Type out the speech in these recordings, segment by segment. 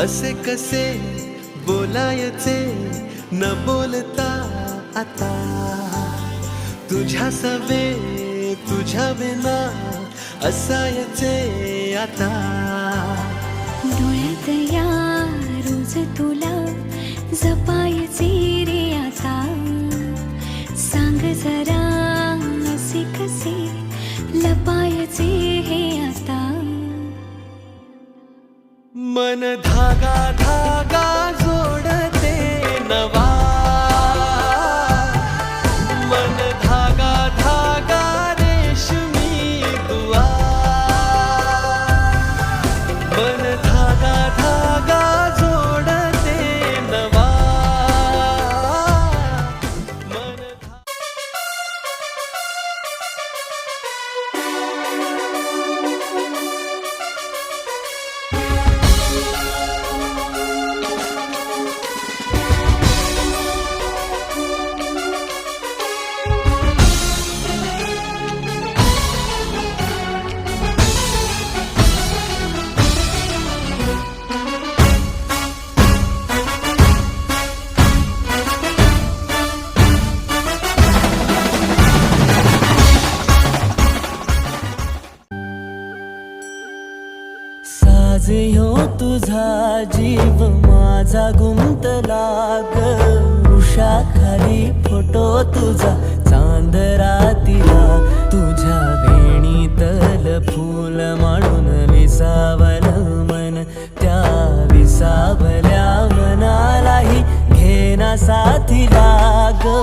असे कसे बोलायचे न बोलता आता, तुझ्या सवे तुझ्या विना असायचे आता. डोळ्यात या रोज तुला जपायचे रे आता, सांग जरा असे कसे लपायचे हे आता. मन धागा धागा जोडते नवा, मन धागा धागा रेशमी दुआ, मन धागा धागा जोडते नवा, मन साज ह्यो तुझा जीव माझा गुंतला ग, उषाखाली फोटो तुझा चांद रातीला, तुझ्या वेणीतल फूल म्हणून विसावल मन, त्या विसावल्या मनालाही घेना साथीला ग.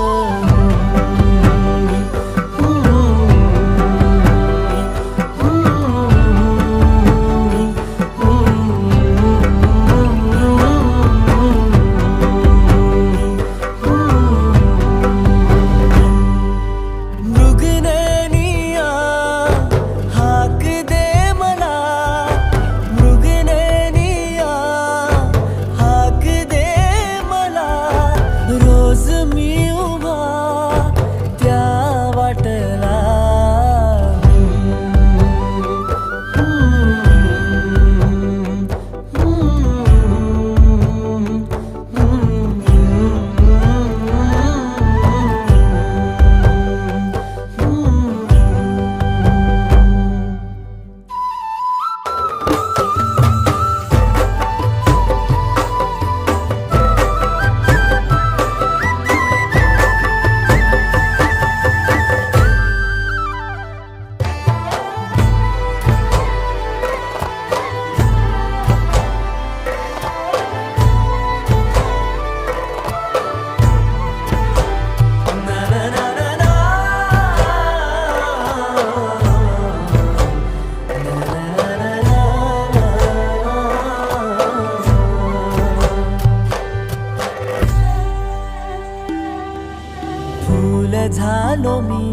फूल झालो मी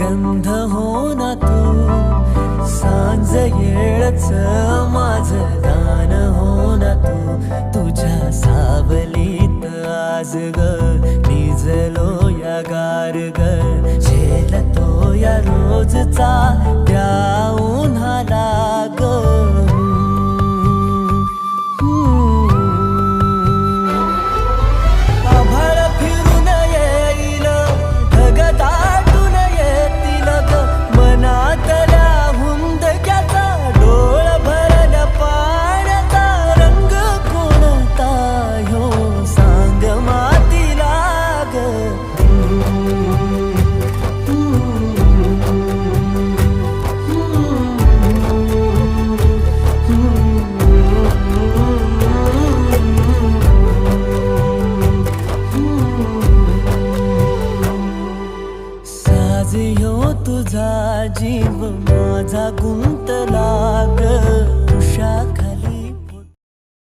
गंध हो ना तू, सांज येळच माझ गान हो ना तू. तुझ्या सावलीत आज ग निजलो या गार ग, झेलतो या रोजचा त्या उन्हाला ग. साज ह्यो तुझा जीव माझा गुंतला ग, उषाखाली